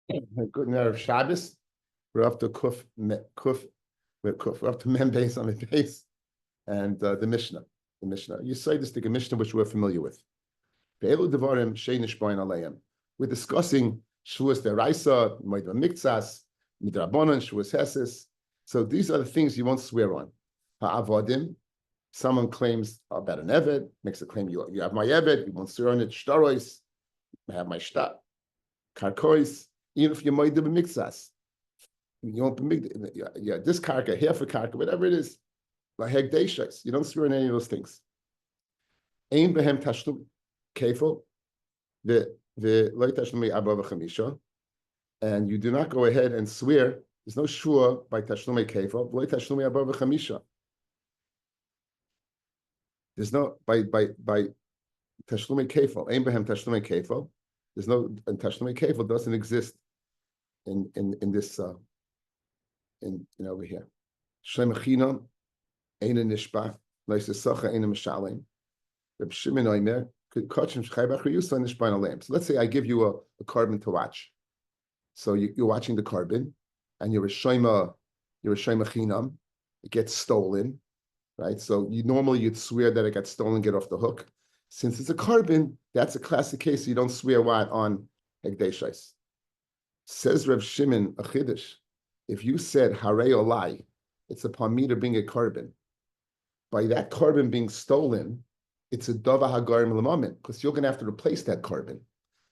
Good night of Shabbos. We're up to we're up to Mem base on the base, and the Mishnah. The Mishnah. You say this the Mishnah which we're familiar with. We're discussing Shevuous Deraisa, Moed Miktsas, Midrabanan, Shevuous Heses. So these are the things you won't swear on. Ha'avodim. Someone claims about an Eved, makes a claim, you have my Eved, you won't swear on it. Shtarois, I have my shtat. Karkois, even if you're Moed Miktsas. You don't this karka, half a karka, whatever it is, you don't swear on any of those things. Ein behem tashlum kefil, the loy tashlumi abba v'chamisha, and you do not go ahead and swear. There's no shua by tashlumi kefil, loy tashlumi abba v'chamisha. There's no by tashlumi kefil. Ein behem tashlumi kefil. There's no, and tashlumi kefil doesn't exist in this. In over here. Shlem Chinam, Eina Nishba, Leisa Sacha, Eina Mishalim. Reb Shimon Oimer, Kachim Shchaybach Riyusa Nishba Alam. So let's say I give you a carbon to watch. So you're watching the carbon, and you're a Shema Chinam. It gets stolen, right? So you'd swear that it got stolen, get off the hook. Since it's a carbon, that's a classic case. You don't swear what on Hekdeshais. Says Reb Shimon a Chiddush. If you said Harei Olai, it's upon me to bring a carbon. By that carbon being stolen, it's a Dava Hagarim Lamamin, because you're going to have to replace that carbon.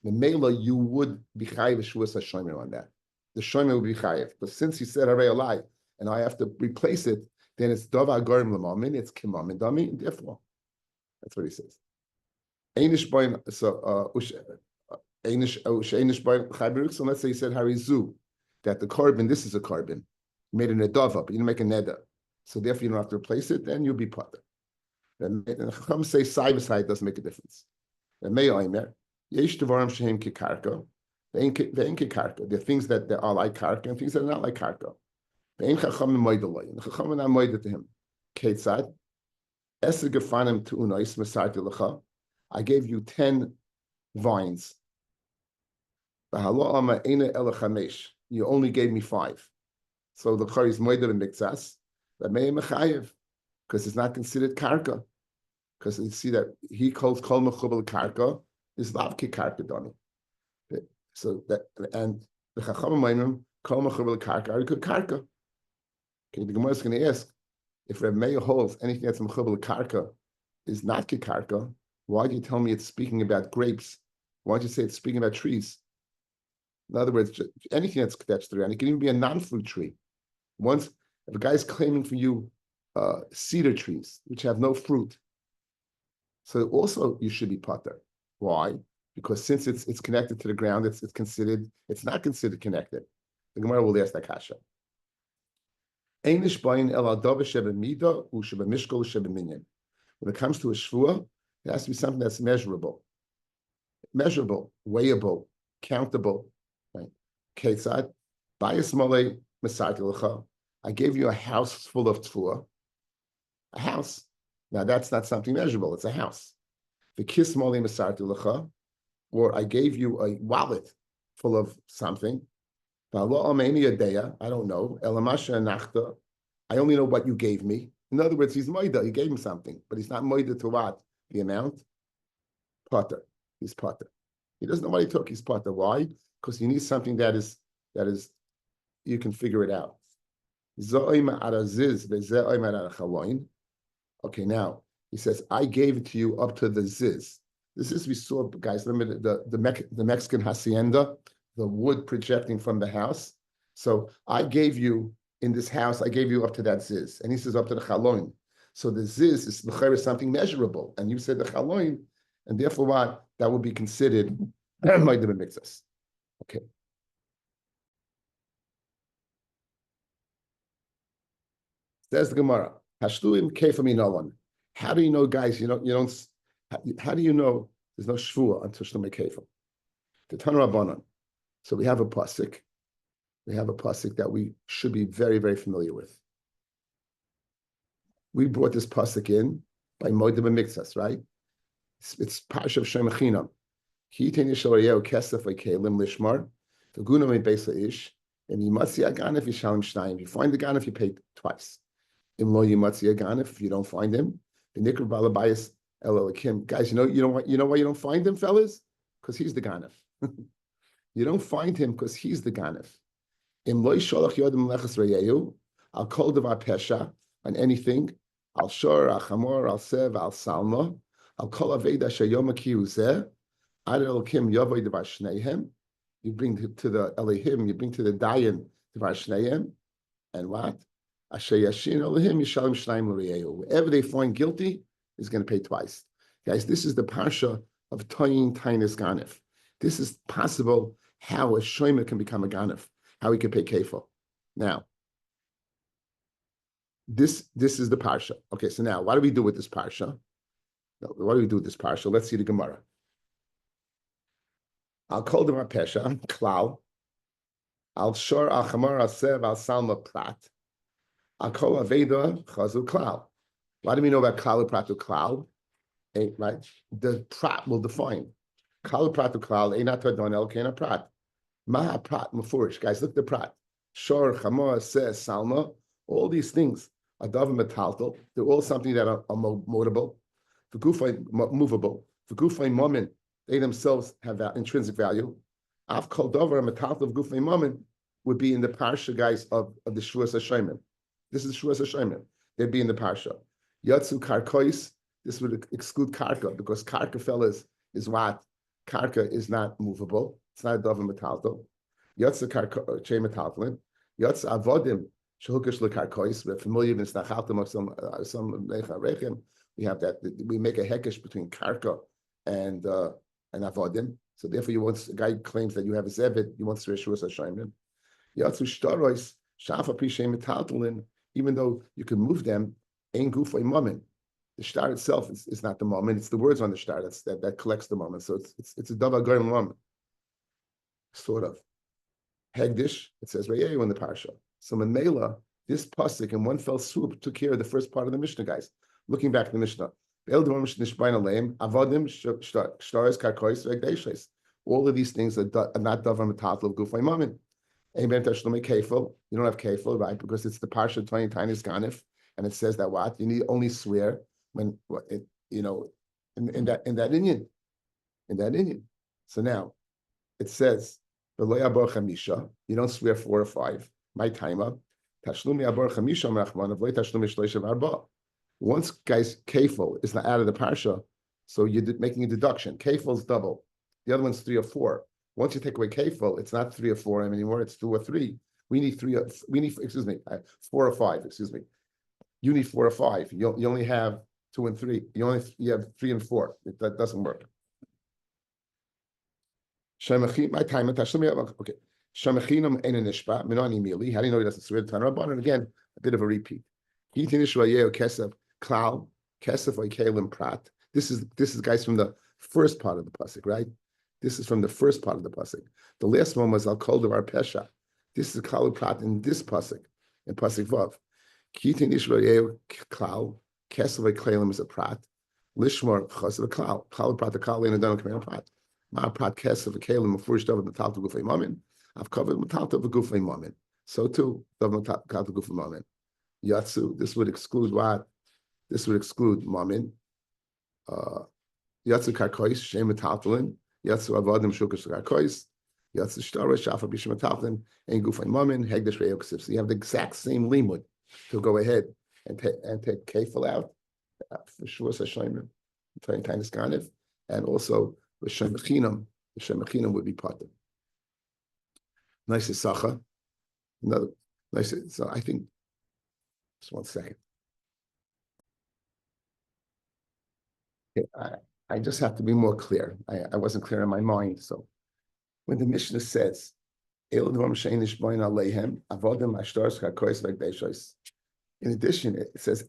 The Mela, you would be Chayiv Shevuous HaShomer on that. The Shomer would be Chayiv. But since he said Harei Olai, and I have to replace it, then it's Dava Hagarim Lamamin, it's Kimam and Dami, and therefore. That's what he says. Einish Boin, so let's say he said Harizu. That the carbon, this is a carbon. You made a nedava, but you didn't make a neda. So therefore you don't have to replace it, then you'll be potter. And Chacham say side by side doesn't make a difference. And may oimer, yesh devarim shehem kikarka, ve'en kikarka. There are things that are like karka and things that are not like karka. Ve'en Chacham moidaloi, and Chacham are not moided to him. Ketzad, eser gefanim tu'unois mesarti lecha. I gave you 10 vines. V'halo ama eina ela chamesh. You only gave me 5. So the Chari is Moeder and Miktsas, that may mechayev, because it's not considered karka. Because you see that he calls kol mechubel karka is lavke karka doni. So that, and the Chacham Mainim kol mechubel karka are good karka. Okay, the Gemara is going to ask if Reb Meir holds anything that's mechubel karka is not kikarka. Why do you tell me it's speaking about grapes? Why don't you say it's speaking about trees? In other words, anything that's through, and it can even be a non-fruit tree. Once, if a guy's claiming for you cedar trees, which have no fruit, so also you should be potter. Why? Because since it's connected to the ground, it's not considered connected. The Gemara will ask that kasha. When it comes to a shvua, it has to be something that's measurable, weighable, countable. Right? Ketzad, bayis mole mesarti. I gave you a house full of tfuah. A house. Now that's not something measurable. It's a house. The kiss mole mesarti, or I gave you a wallet full of something. I don't know. Elamasha nachta. I only know what you gave me. In other words, he's moida. You gave him something, but he's not moida to what? The amount. Potter. He's potter. He doesn't know what he took. He's potter. Why? Because you need something that is you can figure it out. Okay, now he says, I gave it to you up to the ziz. This is, we saw, guys, remember the Mexican hacienda, the wood projecting from the house. So I gave you, in this house, I gave you up to that ziz. And he says up to the chaloin. So the ziz is something measurable. And you said the chaloin, and therefore what? That would be considered Moed Miktsas. Okay. Says the Gemara. Hashluim kefami no one. How do you know, guys? You don't. How do you know there's no shvua until shlumei kefam? The Tana Rabbanan. So we have a pasuk. We have a pasuk that we should be very, very familiar with. We brought this pasuk in by Moed Miktsas, right? It's Parsha of Shem Chinam. He kesef kelim lishmar. The guna may base ish. And you must see a ganef, you shall If you find the ganef, you pay twice. In lo you must see a ganef. If you don't find him, the nikr balabayas el elikim. Guys, you know why you don't find him, fellas? Because he's the ganef. You don't find him because he's the ganef. Im lo yisholach yodim lechas reyehu. I'll call devar pesha on anything. I'll shor, I'll chamor, I'll sev, I'll salma. I'll call aveda sheyom akiyuzeh. Ad elikim yavoy devar shneihem. You bring to the Elohim, you bring to the Dayan, Devar Shneim, and what? Asher Yashin Elohim Yishalim Shnaim L'Reyehu. Whoever they find guilty is going to pay twice. Guys, this is the parsha of Toyin Tainis Ganef. This is possible how a Shomer can become a Ganef, how he can pay kefil. Now, this is the parsha. Okay, so now, what do we do with this parsha? What do we do with this parsha? Let's see the Gemara. I'll call them a pesha, klal. I'll shor, I'll chamar, I'll sev, I'll salma prat. I'll call aveda, chazu klal. Why do we know about klal, prat, klal? Right? The prat will define. Klal, prat, klal, einat tadon el kena prat. Maha prat, mufurish. Guys, look at the prat. Shor, chamar, sev, salma. All these things, adav metaltal, they're all something that are motable. The gufay, movable. The gufay moment. They themselves have that intrinsic value. Av kol dover metaltal of gufay moment would be in the parsha, guys, of the Shevuous Hashemin. This is Shevuous Hashemin. They'd be in the parsha. Yatsu karkois, this would exclude karka, because karka, fellas, is what? Karka is not movable. It's not a dover metaltal. Yatsu karka, che metaltalin. Yatsu avodim, shehukish lekarkois. We're familiar with nachaltim of some lecha rechem. We have that, we make a hekesh between karka and avodim. So therefore, a guy claims that you have a zevet, you want to Shevuous Hashemin. Yatsu shtarois, shafa pishem metaltalin, even though you can move them, ein gufay moment. The star itself is not the moment; it's the words on the star that collects the moment. So it's a davar goyim moment, sort of. Hegdish, it says Reyehu in the parsha. So Mela, this pasuk in one fell swoop took care of the first part of the Mishnah, guys. Looking back at the Mishnah, all of these things are not davar metaltal of gufay moment. You don't have kefil, right? Because it's the parsha 20 tainis ganif, and it says that what you need only swear when in that Indian. So now it says you don't swear 4 or 5. My timer. Once guys kefil is not out of the parsha, so you're making a deduction. Kefil is double. The other one's 3 or 4. Once you take away kefil, it's not 3 or 4 anymore. It's 2 or 3. We need 4 or 5. Excuse me. You need 4 or 5. You only have 2 and 3. You have 3 and 4. That doesn't work. My time. Okay. Shamachinam ein nishpa minani mili. How do you know he doesn't swear the Tanah? And again, a bit of a repeat. Kesef klal kesef oikelim prat. This is guys from the first part of the pasuk, right? This is from the first part of the pasuk. The last one was al kol devar pesha. This is klal prat in this pasuk, in pasuk vav. Kitin ishrael klal kesef oikelim is a prat. Lishmor chasav klal klal prat the klal in a don command prat. Ma prat kesef oikelim first of the tal to gufay mamin. I've covered metalta of a gufay moment. So too, metalta gufay moment. Yatsu, this would exclude what? This would exclude mamin. Yatsu karkois, shem metaltalin. Yatsu avodim shukash karkois. Yatsu shtara shafa bishim metaltalin. And gufay mamin, hegdesh reyoksiv. So you have the exact same limud to go ahead and take kefil out for Shevuous Hashemin, trying kind of skanif, and also the shemachinam. The shemachinam would be part of. Nice sacha. Another nice. So I think. Just 1 second. Okay, I just have to be more clear. I wasn't clear in my mind. So when the Mishnah says, in addition, it says,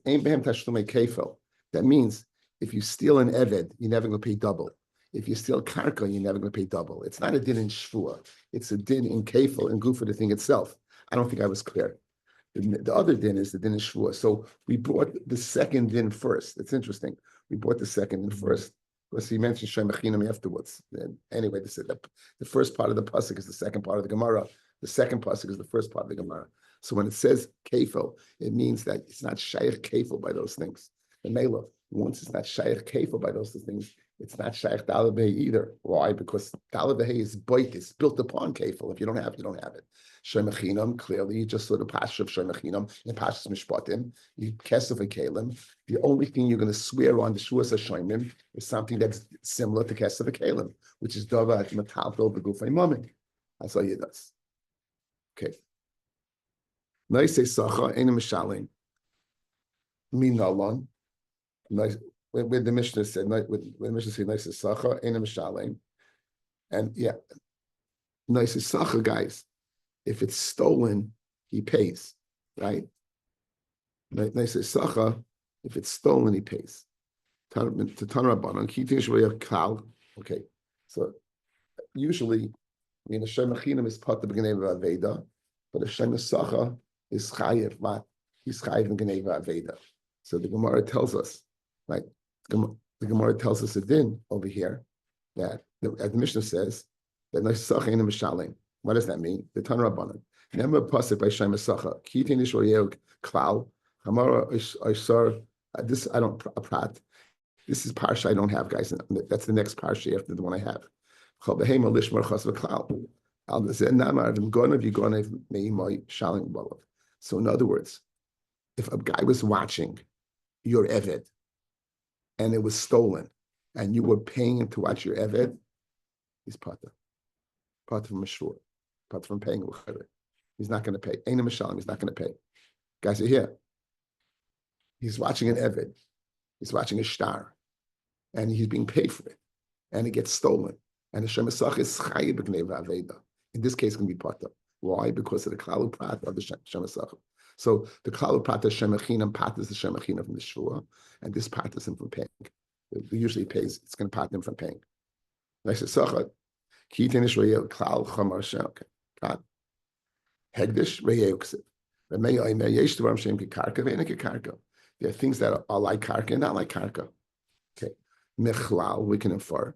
that means if you steal an eved, you're never going to pay double. If you steal karka, you're never going to pay double. It's not a din in shvua. It's a din in kefil and gufa, the thing itself. I don't think I was clear. The other din is the din in shvua. So we brought the second din first. It's interesting. We brought the second din first because he mentioned Shemachinam afterwards. And anyway, they said that the first part of the pasuk is the second part of the Gemara. The second pasuk is the first part of the Gemara. So when it says kefil, it means that it's not shaykh kefil by those things. The mela, once it's not shaykh kefil by those things, it's not shaykh dalabeh either. Why? Because dalabeh is boitis, built upon kefil. If you don't have it, you don't have it. Shemachinam, clearly, you just saw the pasuk of Shemachinam in Pashas Mishpatim. You kesef a kalim. The only thing you're going to swear on the Shevuous Hashoimim is something that's similar to kesef a kalim, which is dava at matalto begufay moment. That's all he does. Okay. Nice sacha ena mishalim minalon. Nice. When the Mishnah said, when the Mishnah said nice sacha ena mishalim, and yeah, nice sacha, guys. If it's stolen, he pays, right? Nice sacha. If it's stolen, he pays. Okay, so usually, I mean, a shemachinam is part of the Geneva Aveda, but a shemasacha is chayiv. He's chayiv in Geneva Aveda. So the Gemara tells us, right? The Gemara tells us a din over here that as the Mishnah says that nisacha ain't a mishalim. What does that mean? The Tan Rabbanan. Never pasuk by shemasacha. Kitin ishoriyel klal. Hamara ishar. This I don't prat. This is parsha I don't have, guys. That's the next parsha after the one I have. So in other words, if a guy was watching your Eved and it was stolen and you were paying him to watch your Eved, he's pata. Pata from Mashur. Pata from paying. He's not going to pay. Ain't a Mishalim, he's not going to pay. Guys are here. He's watching an Eved. He's watching a star. And he's being paid for it. And it gets stolen. And the Shemesach is Chayiv B'Gneva Aveda. In this case, it's going to be Pata. Why? Because of the Klalu Prat of the Shemesach. So the Klalu Prat is Shemachinam, Pat is the Shemachinam from the Shua, and this Pat is him from paying. It usually pays, it's going to Pat him from paying. I said, Sachat, Kitin Ishrael, Klal Chamar Shem, God. Hegdish, Reyeuksiv. There are things that are like Karka and not like Karka. Okay. Mechlal, we can infer.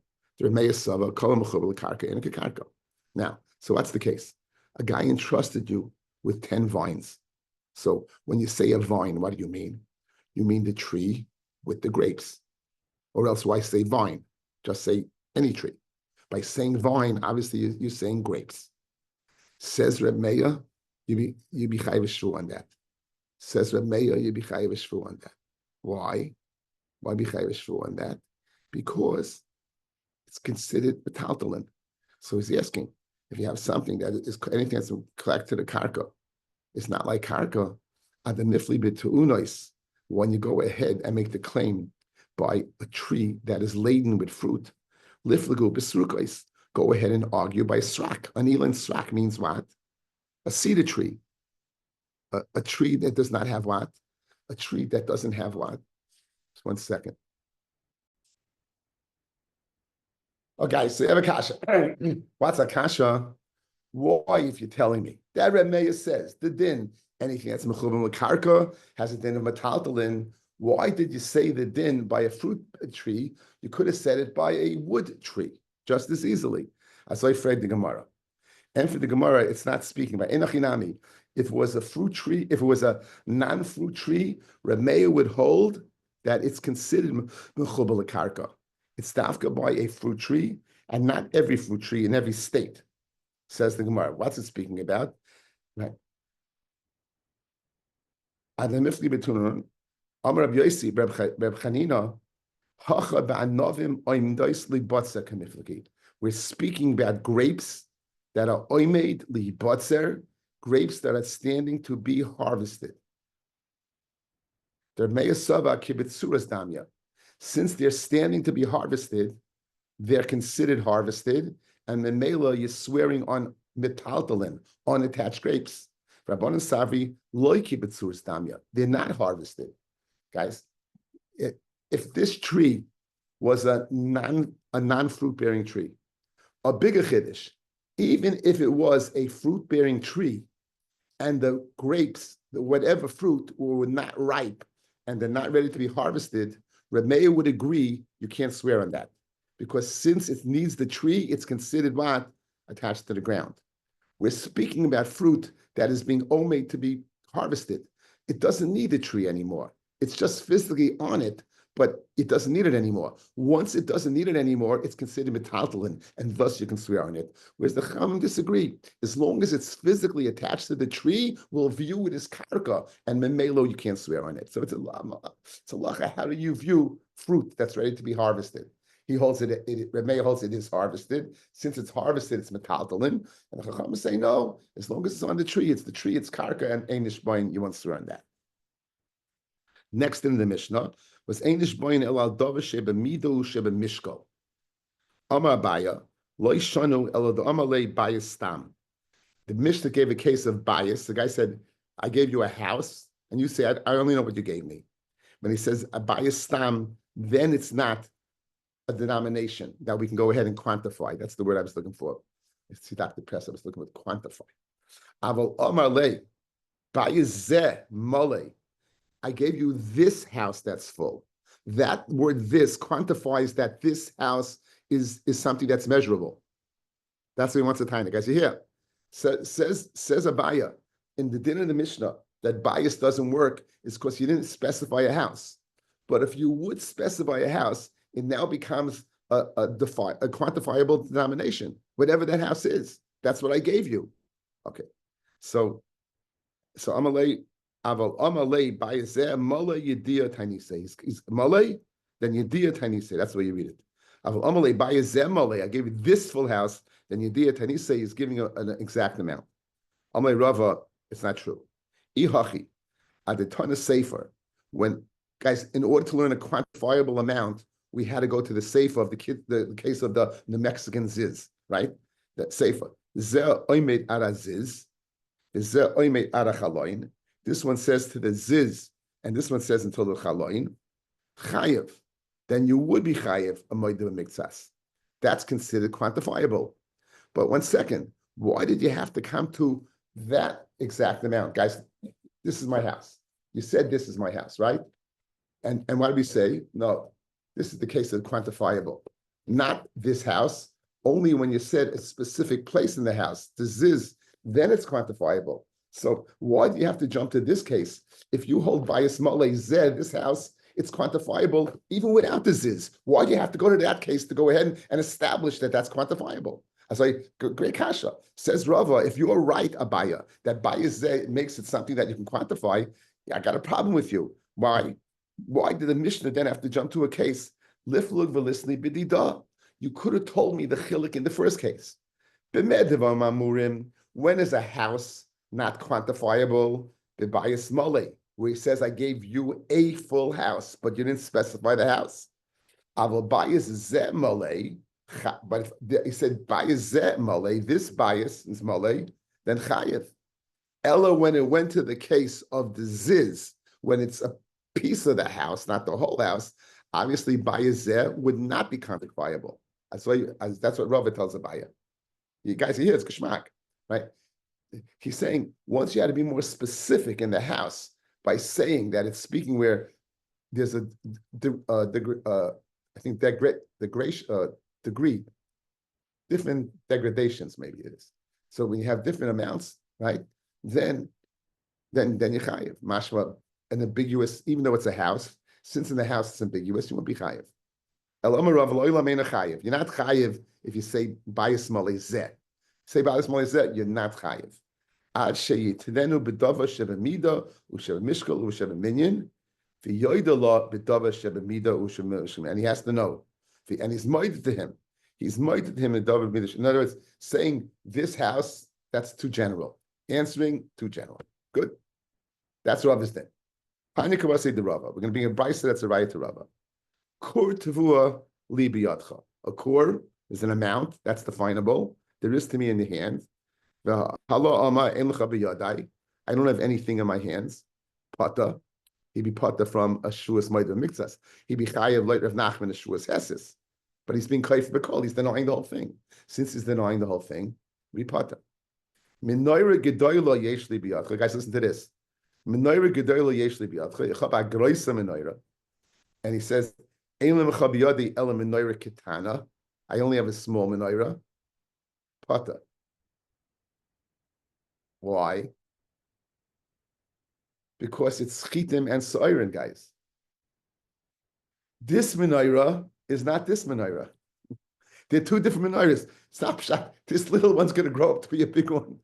Now, so what's the case? A guy entrusted you with 10 vines. So when you say a vine, what do you mean? You mean the tree with the grapes. Or else why say vine? Just say any tree. By saying vine, obviously you're saying grapes. Says Reb Meir, you be chayiv shvu on that. Says Reb Meir, you be chayiv shvu on that. Why? Why be chayiv shvu on that? Because it's considered metaltalin. So he's asking, if you have something that is anything that's connected to the karka, it's not like karka. Ad nifli b'tu'unos, when you go ahead and make the claim by a tree that is laden with fruit, liflagu b'srukos, go ahead and argue by srak. An elan srak means what? A cedar tree. A tree that does not have what? A tree that doesn't have what? Just 1 second. Okay, so you have a kasha. What's a kasha? Why, if you're telling me? That Reb Meir says, the din, anything that's mechubim l'karka, has a din of metaltalin. Why did you say the din by a fruit tree? You could have said it by a wood tree, just as easily. As I afraid the Gemara. And for the Gemara, it's not speaking about enachinami. If it was a fruit tree, if it was a non-fruit tree, Reb Meir would hold that it's considered mechubim l'karka. It's dafka by a fruit tree, and not every fruit tree in every state, says the Gemara. What's it speaking about? Right. We're speaking about grapes that are oimed libotzer, grapes that are standing to be harvested. They're meyasava kibitzuras damya. Since they're standing to be harvested, they're considered harvested, and the mela is swearing on metaltalin, unattached grapes. Rabbanan Savri loy kibitzur damya. They're not harvested, guys. If this tree was a non-fruit bearing tree, a bigger chiddush, even if it was a fruit bearing tree, and the grapes, whatever fruit, were not ripe and they're not ready to be harvested, Reb Meir would agree you can't swear on that. because since it needs the tree, it's considered what? Attached to the ground. We're speaking about fruit that is being made to be harvested. It doesn't need the tree anymore. It's just physically on it, but it doesn't need it anymore. Once it doesn't need it anymore, it's considered metaltalin, and thus you can swear on it. Whereas the Chachamim disagree. As long as it's physically attached to the tree, we'll view it as karka, and memelo, you can't swear on it. So it's a lacha. How do you view fruit that's ready to be harvested? He holds Rabbi holds it is harvested. Since it's harvested, it's metaltalin. And the Chachamim say, no, as long as it's on the tree, it's karka, and einish boin, you won't swear on that. Next in the Mishnah was einish boin el al dava sheba mido sheba mishkal. Amar Abaya, lo yishanu el ad amalei bias stam. The Mishnah gave a case of bias. The guy said, I gave you a house, and you say, I only know what you gave me. When he says a bias stam, then it's not a denomination that we can go ahead and quantify. That's the word I was looking for. It's Dr. Press, I was looking for quantify. Aval Amar Le, Bayezeh Mole. I gave you this house that's full. That word this quantifies that this house is something that's measurable. That's what he wants to tie. Guys, you hear? Says Abaya in the din of the Mishnah that bias doesn't work is because you didn't specify a house. But if you would specify a house, it now becomes a quantifiable denomination, whatever that house is. That's what I gave you. Okay. So Amalei, Aval Amalei Bayezeh Mole Yedia Tainise. He's Mole, then Yedia Tainise. That's the way you read it. Aval Amalei Bayezeh Mole. I gave you this full house, then Yedia Tainise is giving an exact amount. Amalei Rava, it's not true. Ihachi, Adetana Sefer. When guys, in order to learn a quantifiable amount, we had to go to the sefer of the case of the Mexican ziz, right? That sefer. Zeh oimed ara ziz, zeh oimed ara chaloin. This one says to the ziz, and this one says until the chaloin. Chayev. Then you would be chayev a moedim miktsas. That's considered quantifiable. But 1 second, why did you have to come to that exact amount, guys? This is my house. You said this is my house, right? And why did we say no? This is the case of quantifiable, not this house. Only when you said a specific place in the house, the ziz, then it's quantifiable. So why do you have to jump to this case? If you hold bias mole zed, this house, it's quantifiable even without the ziz. Why do you have to go to that case to go ahead and establish that that's quantifiable? I say, great kasha. Says Rava, if you're right, Abaya, that bias zed makes it something that you can quantify, I got a problem with you. Why? Why did the Mishnah then have to jump to a case? Liflug v'lisni b'dida. You could have told me the chilik in the first case. B'mediva mamurim. When is a house not quantifiable? B'bayis mole, where he says, I gave you a full house, but you didn't specify the house. Aval bayis zeh mole. But if he said bayis zeh mole, this bias is mole, then chayev. Ella, when it went to the case of the ziz, when it's a piece of the house, not the whole house, obviously bayezeh would not be quantifiable. That's what Rava tells Abaya. You guys hear it's kashmak, right? He's saying once you had to be more specific in the house by saying that it's speaking where there's a degree, different degradations, maybe it is. So when you have different amounts, right? Then you chayev. Mashma, an ambiguous, even though it's a house, since in the house it's ambiguous, you won't be chayev. You're not chayev if you say bayis mole zeh. Say bayis mole zeh, you're not chayev. Ad sheyitnenu b'dava sheba mida u'sheba mishkal u'sheba minyan v'yoyda la b'dava sheba mida u'sheba mishkal. And he has to know. And he's moided to him. He's moided to him in dava mida. In other words, saying this house, that's too general. Answering, too general. Good. That's Rava's thing. Hanikavase de Rava. We're going to bring a brisa that's a right to Rava. Kur tevua li biyadcha. A kur is an amount that's definable. There is to me in the hand. I don't have anything in my hands. Pata. He'd be pata from a shuas ma'ida mikzas. He'd be chayav like Rav Nachman a shuas hesis. But he's being kaif b'kol. He's denying the whole thing. Since he's denying the whole thing, be pata. Minoira gedoyla yesh li biyadcha. Guys, listen to this. Minoira gedoyla yesh li biyadcha. Yechab agroisa minoira. And he says, I only have a small menorah. Pata. Why? Because it's chitim and soirin, guys. This menorah is not this menorah. They're two different menorahs. Stop shot. This little one's going to grow up to be a big one.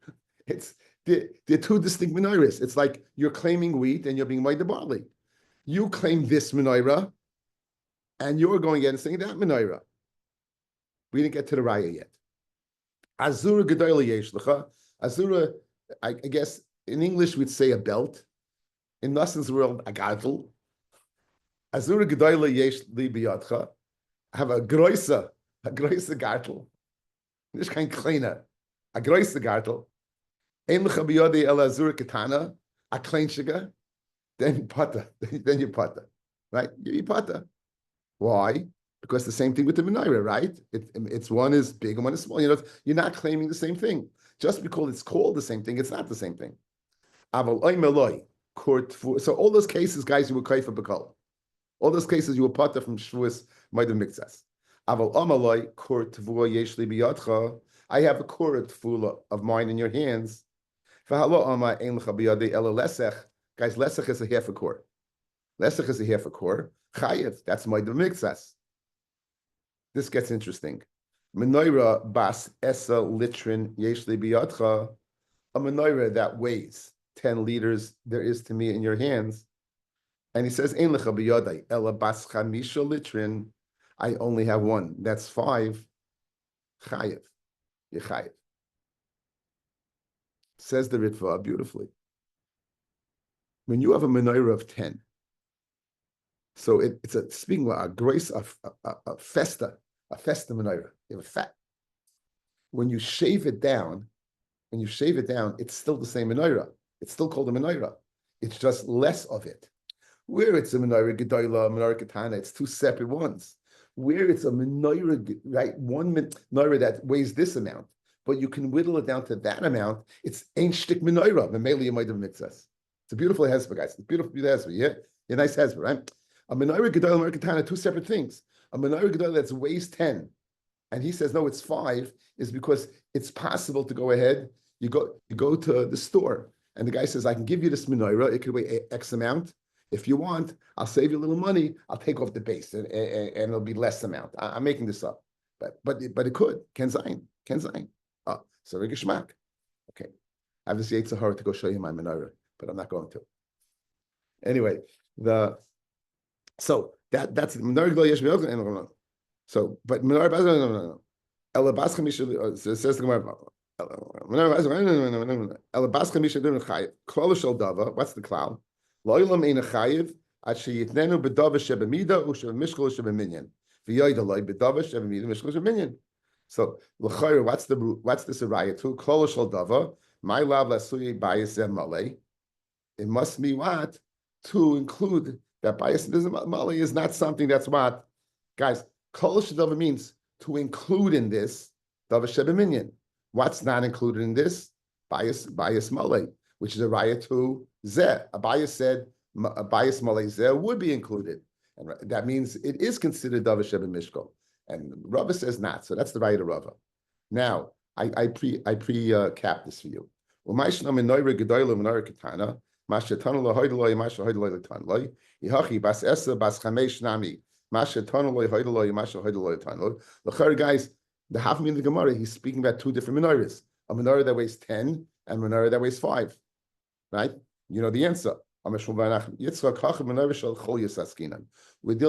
They're two distinct menorahs. It's like you're claiming wheat and you're being made the barley. You claim this menorah, and you're going again and saying that menorah. We didn't get to the raya yet. Azura gedola yeshlecha. Azura, I guess in English we'd say a belt. In Nassan's world, a gadol. Azura gedola yesh li biyadcha. Have a groisa gartel. This kind kleiner. A groisa gartel. Ein lecha biyadi el azura ketana. A klein shiga. Then pata. Then you pata. Right? You pata. Why? Because the same thing with the menorah, right? It's one is big and one is small. You know, you're not claiming the same thing. Just because it's called the same thing, it's not the same thing. So all those cases, guys, you were kaifa b'kol. All those cases, you were pata from Shevuous Maidim Mikzas. I have a kur tefula of mine in your hands. Guys, lesech is a half a kur. Lesech is a half a kur. Chayev, that's Maidim Mikzas. This gets interesting. Menorah bas esa litrin yeshli biyadcha, a menorah that weighs 10 liters there is to me in your hands. And he says, Ein lecha biyadai, ela bas chamisha litrin, I only have one. That's 5. Chayev. Yechayev. Says the Ritva beautifully. When you have a menorah of 10, so it's speaking about a grace of a festa menorah. You have a fat. When you shave it down, it's still the same menorah. It's still called a menorah. It's just less of it. Where it's a menorah gedola, menorah katana, it's two separate ones. Where it's a menorah, right, one menorah that weighs this amount, but you can whittle it down to that amount. It's ein shtik menorah. Memeli Maidim Mitzvahs. It's a beautiful hezbollah, guys. It's a beautiful hezbollah. Yeah, a nice hezbollah, right? A menorah gedola, menorah katana, two separate things. A menorah gedola that's weighs 10, and he says no, it's 5, is because it's possible to go ahead. You go to the store, and the guy says, I can give you this menorah. It could weigh X amount. If you want, I'll save you a little money. I'll take off the base, and it'll be less amount. I'm making this up, but it could. Ken Zayin. So Rigishmak. Okay, I have this Yetzirah to go show you my menorah, but I'm not going to. Anyway, so that's menorah yesh. So, but menorah no. Elabas chamisha says the Gemara. Elabas chamisha dun chayiv. Klal shel dava. What's the klal? Lo'ilam ein chayiv at sheyitnenu bedava shebemida u'shebemishkol shebeminyan. V'yoydaloi bedava shebemida mishkol shebeminyan. So l'chayr, what's this araya to? Klal shel dava. My lav lasuye bayis malay. It must be what to include that bayis malay is not something that's what, guys. Klal shel dava means to include in this dava shebeminyan. What's not included in this? Bayis malay, which is a raya to zeh. Abayis said a bayis malay zeh would be included, and that means it is considered dava sheben mishkol. And Rabbi says not, so that's the raya to Rabbi. Now I cap this for you. Umayshna menoira gedoyla menoira katana mashetanu lahoydaloi mashahoydaloi latanloi yihachi bas esa bas chamesh nami mashetanu lahoydaloi mashahoydaloi latanloi. The guys, the half in the Gemara, he's speaking about two different menorahs: a menorah that weighs 10 and a menorah that weighs 5. Right? You know the answer. We're dealing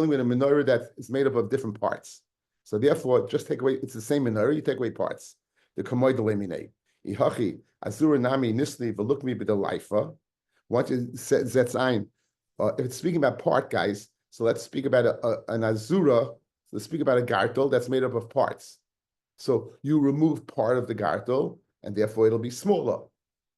with a menorah that is made up of different parts. So therefore, just take away, it's the same menorah, you take away parts. The kamoy delemine. Ihachi, azura nami nisli velukmi b'delaifa. Once it says that's ein. If it's speaking about part, guys, so let's speak about an azura. So let's speak about a gartel that's made up of parts. So you remove part of the gartel, and therefore it'll be smaller,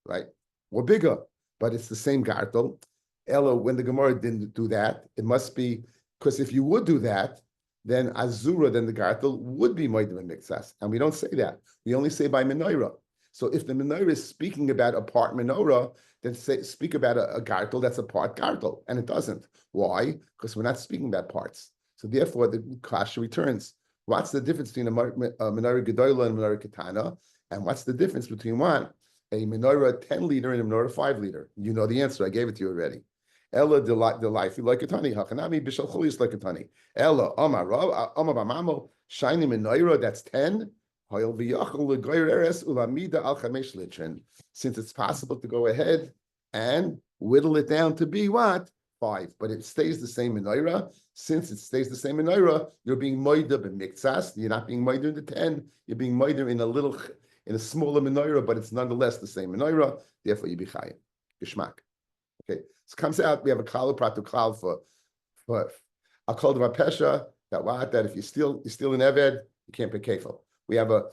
right? Or bigger, but it's the same gartel. Ella, when the Gemara didn't do that, it must be, because if you would do that, then azura, then the gartel would be moedim and mixas. And we don't say that. We only say by menorah. So if the menorah is speaking about a part menorah, then speak about a gartel that's a part gartel. And it doesn't. Why? Because we're not speaking about parts. So therefore, the kasha returns. What's the difference between a menorah gedola and a menorah katana? And what's the difference between what? A menorah 10 liter and a menorah 5 liter? You know the answer. I gave it to you already. Ella the life like katani. Hakanami bishal chulis like katani. Ella amar bamamo shiny menorah that's 10. Since it's possible to go ahead and whittle it down to be what? 5, but it stays the same menorah. Since it stays the same menorah, you're being moider b'miktsas. You're not being moider in the 10. You're being moider in a smaller menorah, but it's nonetheless the same menorah. Therefore, you be chayim. Geshmak. Okay, so it comes out. We have a klal pratu klal for I'll call it pesha that if you steal an eved, you can't pay kefil. We have a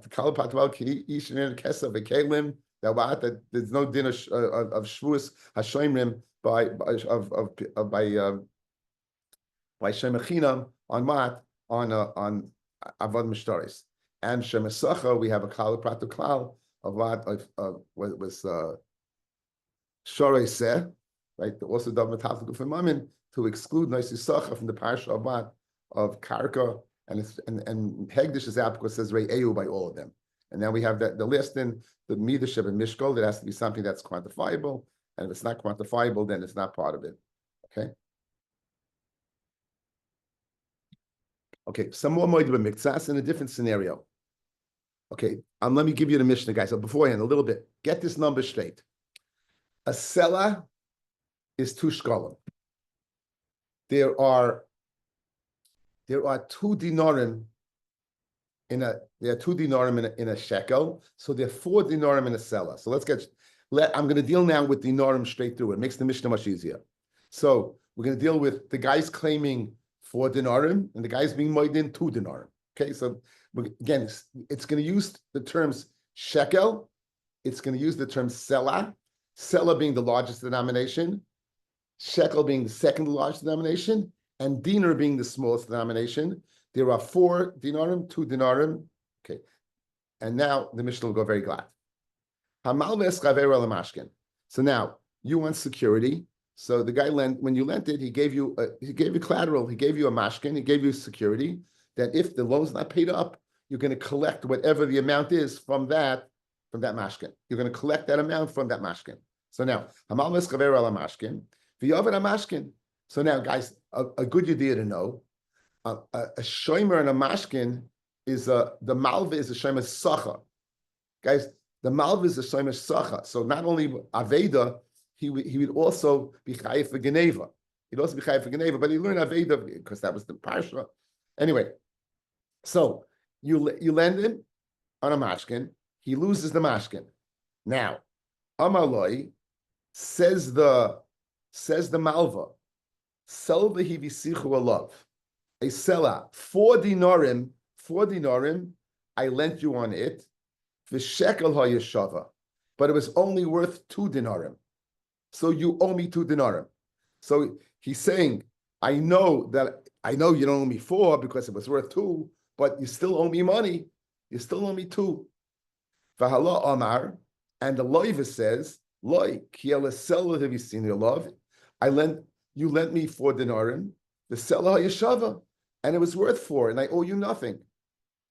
klal pratu klal ishin kesa v'kelim that there's no din of Shevuous hashoimrim by shemachinam on what on avad mishtaris, and shemasacha we have a klal pratu klal of what was shorei seh, right? Also dav mataflik for mamin to exclude noisisacha from the parsha of what of karka, and hegdish is out because it says re'eu by all of them. And now we have the list in the Midashib and Mishkol. That has to be something that's quantifiable. And if it's not quantifiable, then it's not part of it. Okay? Okay, some more moed b'miktsas in a different scenario. Okay, let me give you the Mishnah, guys. So beforehand, a little bit. Get this number straight. A selah is 2 shkolim. There are 2 dinarim in a shekel, so there are 4 dinarim in a selah. So I'm going to deal now with dinarim straight through. It makes the Mishnah much easier. So we're going to deal with the guys claiming 4 dinarim and the guys being moedin 2 dinarim. Okay, so again, it's going to use the terms shekel. It's going to use the term selah. Selah being the largest denomination, shekel being the second largest denomination, and dinar being the smallest denomination. There are 4 dinarim, 2 dinarim. Okay. And now the Mishnah will go very glad. So now you want security. So the guy when you lent it, he gave you collateral, he gave you a mashkin, he gave you security that if the loan's not paid up, you're going to collect whatever the amount is from that mashkin. You're going to collect that amount from that mashkin. So now, so now, guys, a good idea to know. A shomer and a mashkin is the malva is a shomer sacha. Guys, the malva is a shomer sacha. So not only aveda, he would also be chayiv for geneva. He'd also be chayiv for geneva, but he learned aveda because that was the parsha. Anyway, so you lend him on a mashkin, he loses the mashkin. Now, amaloi says the malva, selva he visichu alav. A selah, 4 dinarim, I lent you on it, the shekel hayeshava, but it was only worth 2 dinarim. So you owe me 2 dinarim. So he's saying, I know you don't owe me 4 because it was worth 2, but you still owe me money. You still owe me 2. Vahala Amar, and the loiva says, Loi, kiela selah have you seen your love? You lent me 4 dinarim, the selah hayeshava. And it was worth 4, and I owe you nothing.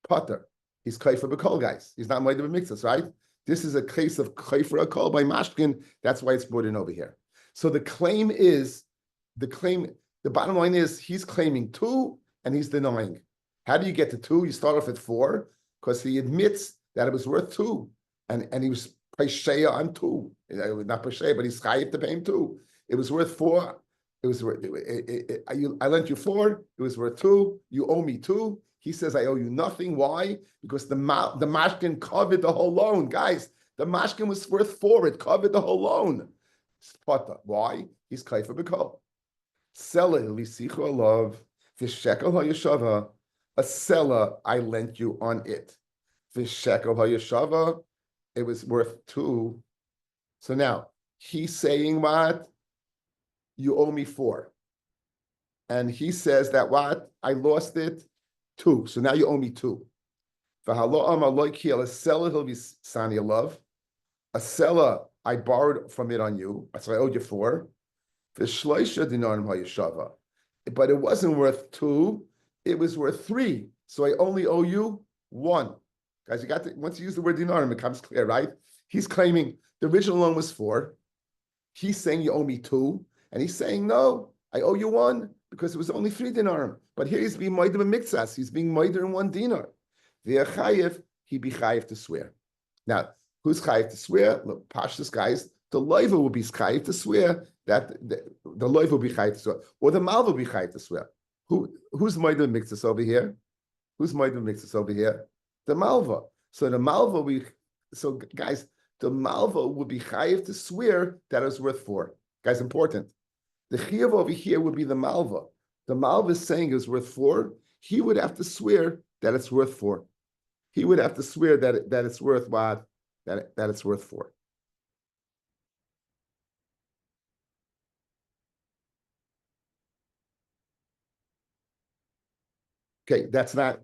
Potter, he's kaifer b'kol, guys. He's not moed b'miktsas, right? This is a case of kaifer akol by mashkin. That's why it's brought in over here. So the bottom line is he's claiming 2, and he's denying. How do you get to 2? You start off at 4, because he admits that it was worth 2, and he was pesheya on 2. Not pesheya, but he's chayiv to pay him 2. It was worth 4. It was worth. I lent you 4. It was worth 2. You owe me 2. He says I owe you nothing. Why? Because the mashkin covered the whole loan, guys. The mashkin was worth 4. It covered the whole loan. Why? He's kaifa b'kol. Selah lisichu alav v'shekel hayeshava. A selah I lent you on it. V'shekel hayeshava. It was worth 2. So now he's saying what? You owe me 4. And he says that what? I lost it 2. So now you owe me 2. A seller I borrowed from it on you. So I owed you 4. It but it wasn't worth 2, it was worth 3. So I only owe you 1. Guys, you got to, once you use the word dinarim, it becomes clear, right? He's claiming the original loan was 4. He's saying you owe me 2. And he's saying, no, I owe you 1 because it was only 3 dinarim. But here he's being moider in mixas. He's being moider in 1 dinar. The chayiv, he be chayiv to swear. Now, who's chayiv to swear? Look, pashtus guys, the loiva will be chayiv to swear that the loiva will be chayiv to swear, or the malva will be chayiv to swear. Who's moider in mixas over here? Who's moider in mixas over here? The malva. So the malva guys, the malva would be chayiv to swear that it was worth 4. Guys, important. The chiyuv over here would be the malva. The malva is saying it's worth 4. He would have to swear that it's worth 4. He would have to swear that it's worth what? That it's worth 4. Okay, that's not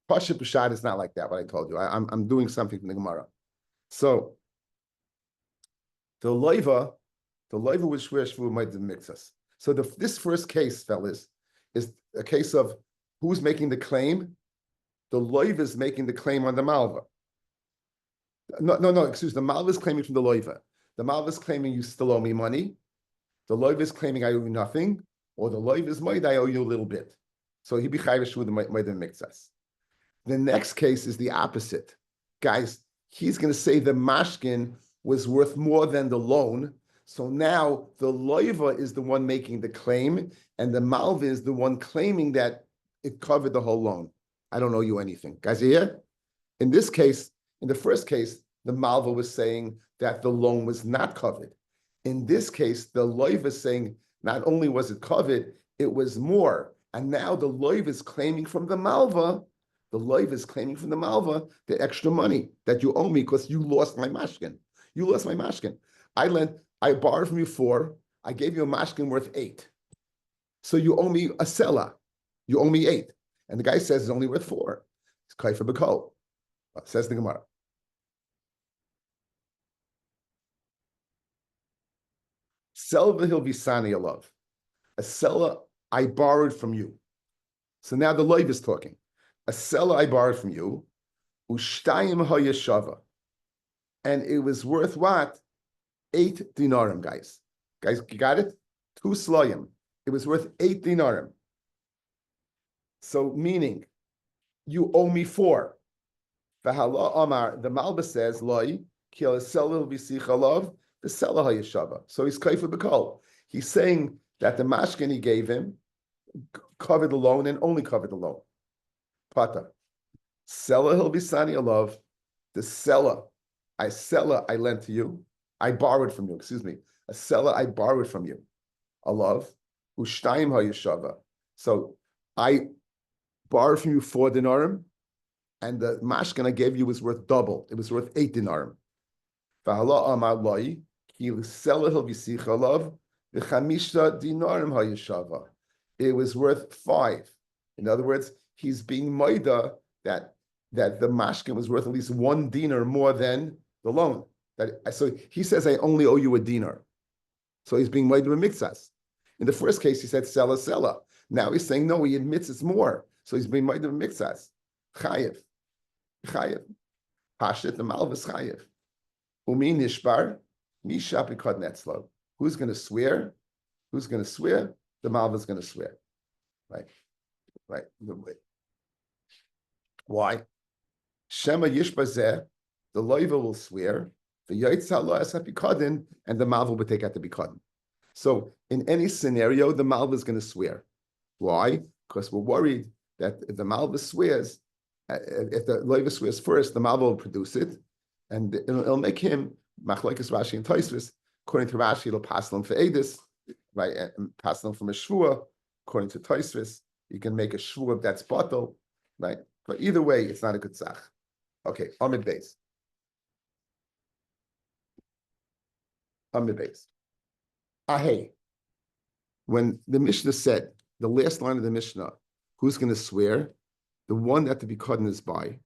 Pasha Pashad is not like that. What I told you, I'm doing something from the Gemara. So the loiva would swear shvu might mix us. So this first case, fellas, is a case of who's making the claim. The loiva is making the claim on the malva. No, excuse me. The malva is claiming from the loiva. The malva is claiming you still owe me money. The loiva is claiming I owe you nothing, or the loiva is might I owe you a little bit. So he be chayv shvu the might mix us. The next case is the opposite. Guys, he's going to say the mashkin was worth more than the loan. So now the loiva is the one making the claim, and the malva is the one claiming that it covered the whole loan. I don't owe you anything. Guys, are you here? In this case, in the first case, the malva was saying that the loan was not covered. In this case, the loiva is saying not only was it covered, it was more. And now the loiva is claiming from the malva. The loiva is claiming from the malva the extra money that you owe me because you lost my mashkin. You lost my mashkin. I borrowed from you 4. I gave you a mashkin worth 8. So you owe me a sela. You owe me 8. And the guy says it's only worth 4. It's kaifa b'kol. Says the Gemara. Selva he'll be sani alav. A sela I borrowed from you. So now the loiva is talking. A sela I borrowed from you, ushtayim hayashava, and it was worth what? 8 dinarim, guys. Guys, you got it? 2 slayim. It was worth 8 dinarim. So meaning, you owe me 4. V'hala amar, the Malba says, loy, ki al sela v'sichalav, the sela hayashava. So he's kaifa b'kol. He's saying that the mashkin he gave him covered the loan and only covered the loan. Pata. Seller he'll be sani alav. The seller I lent to you. I borrowed from you. Excuse me. A seller I borrowed from you. Alav. Ushtayim hayashava. So I borrowed from you 4 dinarim, and the mashkin I gave you was worth double. It was worth 8 dinarim. V'hala amar loi ki seller he'll be sicha alav v'chamisha dinarim hayashava. It was worth 5. In other words, he's being moida that the mashkin was worth at least 1 dinar more than the loan. So he says, I only owe you a dinar. So he's being moida with mixas. In the first case, he said, sela. Now he's saying, no, he admits it's more. So he's being moida with mixas. Chayev. Hashit, the malvus chayev. Umi nishbar, misha pikad netzlo. Who's going to swear? Who's going to swear? The malva's going to swear. Right. Why? Shema yishbazeh, the loiva will swear, the yaitza lo esat bikadin, and the malva will take out the bikadin. So in any scenario, the malva is going to swear. Why? Because we're worried that if the malva swears, if the loiva swears first, the malva will produce it, and it'll make him machlokes Rashi and Tosfos. According to Rashi, it'll pass them for edus, right? And pass them from a shvua. According to Tosfos, you can make a shvua that's bottle, right? But either way, it's not a good sach. Okay, Amid Beis. Ahei. When the Mishnah said, the last line of the Mishnah, who's going to swear? The one that the Bikadin is by.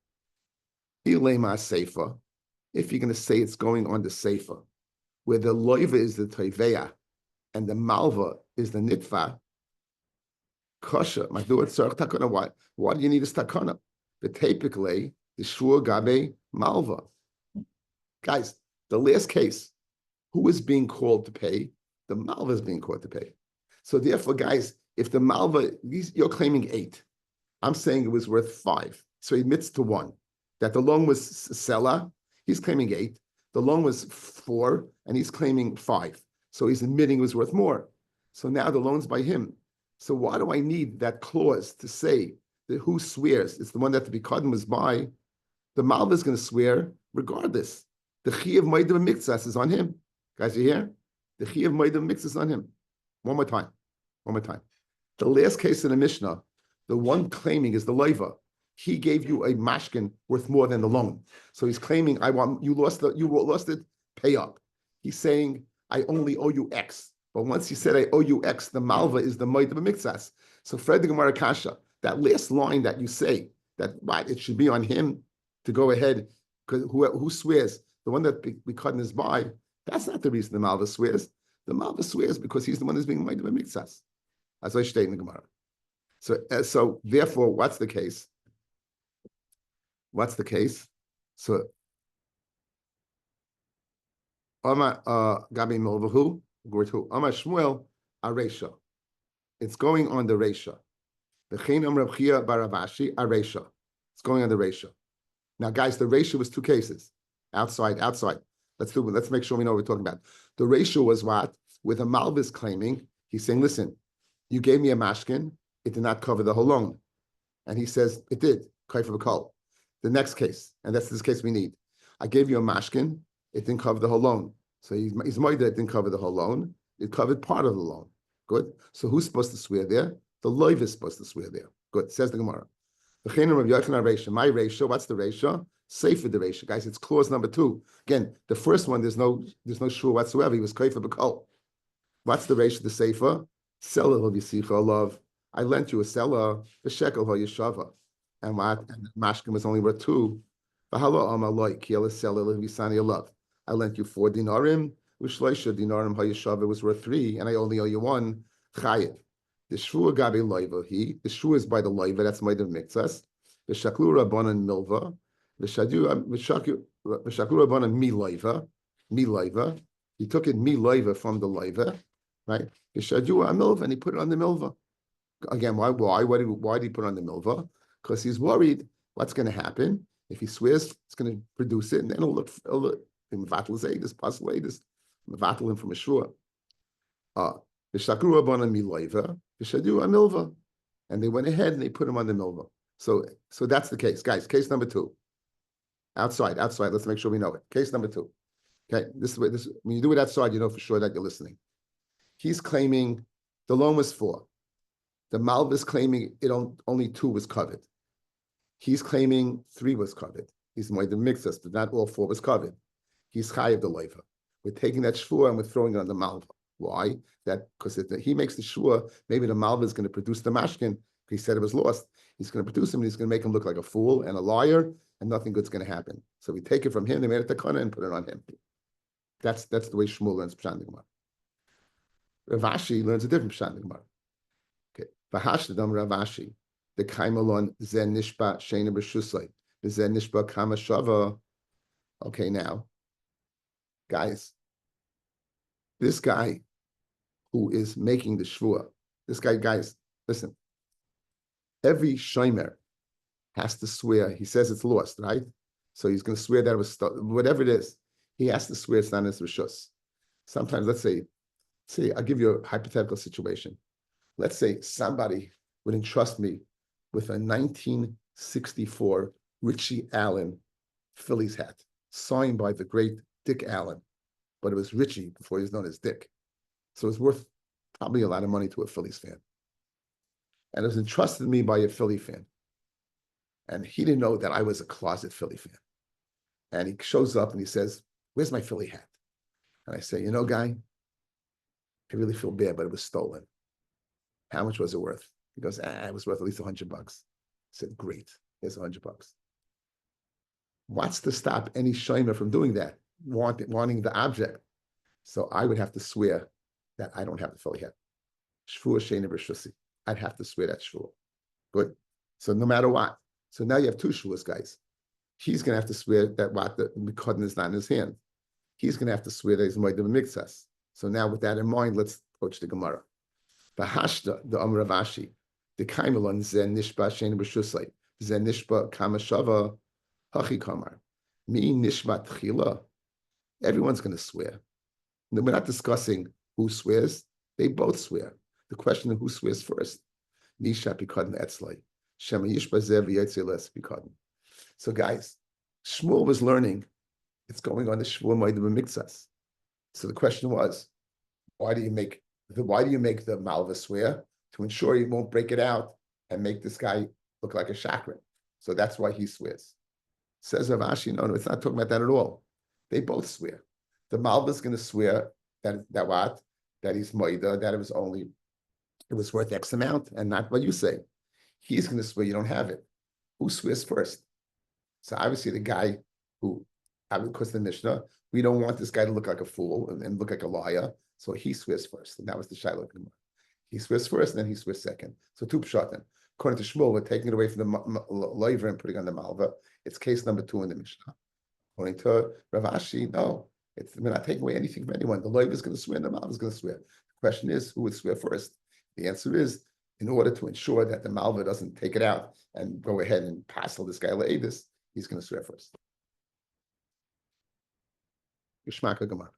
Ilema Seifa. If you're going to say it's going on the Seifa, where the loiva is the Toiveya and the Malva is the Nitva, Kasha, my do it tzarich takana. Why do you need a takana? The typically the shvua gabe malva. Guys, the last case, who is being called to pay? The malva is being called to pay. So therefore, guys, if the malva, you're claiming 8, I'm saying it was worth 5. So he admits to 1. That the loan was seller, he's claiming 8. The loan was 4, and he's claiming 5. So he's admitting it was worth more. So now the loan's by him. So why do I need that clause to say that who swears? It's the one that the Bikadin was by. The malva is going to swear regardless. The chi of Maidav Mikzas is on him. Guys, you hear? The chi of Maidav Mikzas is on him. One more time. The last case in the Mishnah, the one claiming is the loiva. He gave you a mashkin worth more than the loan. So he's claiming, you lost it, pay up. He's saying, I only owe you X. But once he said, I owe you X, the malva is the Maidav Mikzas. So Fred the Gemara Kasha, that last line that you say, that it should be on him to go ahead, because who swears? The one that Bikadin is by, that's not the reason the malva swears. The malva swears because he's the one who's being made of a mikzas. As I state in the Gemara. So therefore, what's the case? So Gabi Milvahu, Gurtu, Ama Shmuel, Aresha. It's going on the Resha. The Chinam Rav Chia Baravashi, Aresha. It's going on the Resha. Now, guys, the ratio was 2 cases. Outside. Let's make sure we know what we're talking about. The ratio was what? With a malvis claiming, he's saying, listen, you gave me a mashkin, it did not cover the whole loan. And he says, it did, kaif of a kol. The next case, and that's this case we need. I gave you a mashkin, it didn't cover the whole loan. So he's moida, it didn't cover the whole loan. It covered part of the loan. Good. So who's supposed to swear there? The loiv is supposed to swear there. Good. Says the Gemara. My ratio, what's the ratio? Safer the ratio, guys. It's clause number 2. Again, the first one, there's no shur whatsoever. He was kaifa b'kol. What's the ratio? The safer seller will be sicha love. I lent you a seller the shekel yeshava, and what? And the mashkin was only worth 2. V'halo amaloi kiel seller l'visani love. I lent you 4 dinarim. U'shleisha dinarim hayeshava was worth 3, and I only owe you 1. Chayiv. The shvua gabi loiva the shvua is by the loiva, that's Maidav Mikzas. The shaklu rabbanan milva. The shaklu rabbanan mi loiva. He took it mi loiva from the loiva, right? The shadua milva, and he put it on the milva. Again, why did he put it on the milva? Because he's worried what's going to happen. If he swears, it's going to produce it, and then it'll look mevatel zaydis, possible zaydis, mevatel him from a shvua. The shaklu rabbanan mi loiva. Milva, and they went ahead and they put him on the milva. So that's the case, guys. Case number 2. Outside. Let's make sure we know it. Case number 2. Okay, this when you do it outside, you know for sure that you're listening. He's claiming the loan was 4. The malva is claiming only 2 was covered. He's claiming 3 was covered. He's more than mixus, but not all 4 was covered. He's chayiv the loiva. We're taking that shvua and we're throwing it on the malva. Why? Because he makes the shua, maybe the malva is going to produce the mashkin. He said it was lost. He's going to produce him, and he's going to make him look like a fool and a liar, and nothing good's going to happen. So we take it from him, they made it takana and put it on him. That's the way Shmuel learns Pshat Gemara. Rav Ashi learns a different Pshat Gemara. Okay. V'hashdam Rav Ashi, the kaimalon zen nishba sheina b'shusay, the zen nishba kama shava. Okay, now, guys, this guy who is making the shvua, this guy, guys, listen, every shomer has to swear, he says it's lost, right? So he's going to swear that it was, whatever it is, he has to swear it's not in his rishus. Sometimes, let's say, I'll give you a hypothetical situation. Let's say somebody would entrust me with a 1964 Richie Allen Phillies hat, signed by the great Dick Allen, but it was Richie before he was known as Dick. So it's worth probably a lot of money to a Phillies fan. And it was entrusted to me by a Philly fan. And he didn't know that I was a closet Philly fan. And he shows up and he says, where's my Philly hat? And I say, guy, I really feel bad, but it was stolen. How much was it worth? He goes, it was worth at least $100. I said, great, here's $100. What's to stop any shomer from doing that, wanting the object? So I would have to swear that I don't have the Philly hat. Shvuah sheina b'shusi. I'd have to swear that Shevuah. Good. So no matter what. So now you have two Shevuos, guys. He's going to have to swear that what the Mikadin is not in his hand. He's going to have to swear that he's Moed Mixas. So now with that in mind, let's approach the Gemara. The Hashda, the Amr Ravashi, the Kaimelon, Zen Nishba Shein B'Shusay, Zen Nishba Kamashava, Hachi Kamar, Mi Nishba Tchila. Everyone's going to swear. We're not discussing who swears. They both swear. The question of who swears first. Nisha Pikadin Etzlai. Shema Yishba Zev Yetzeles Pikadin. So guys, Shmuel was learning. It's going on the Shevuah Moedim Mixas. So the question was, why do you make the Malva swear? To ensure he won't break it out and make this guy look like a shakran. So that's why he swears. Says Rav Ashi, no, it's not talking about that at all. They both swear. The Malva is going to swear that he's Moida, that it was worth X amount, and not what you say. He's going to swear you don't have it. Who swears first? So obviously the guy who, because the Mishnah, we don't want this guy to look like a fool and look like a liar. So he swears first. And that was the Shiloh Gemara. He swears first, and then he swears second. So two pshatim. According to Shmuel, we're taking it away from the loiver and putting on the malva. It's case number 2 in the Mishnah. According to Rav Ashi, no. We're not taking away anything from anyone. The loiver is going to swear, and the malva is going to swear. The question is, who would swear first? The answer is, in order to ensure that the malva doesn't take it out and go ahead and passel this guy Le'edis, he's going to swear first. Yishmaka Gemara.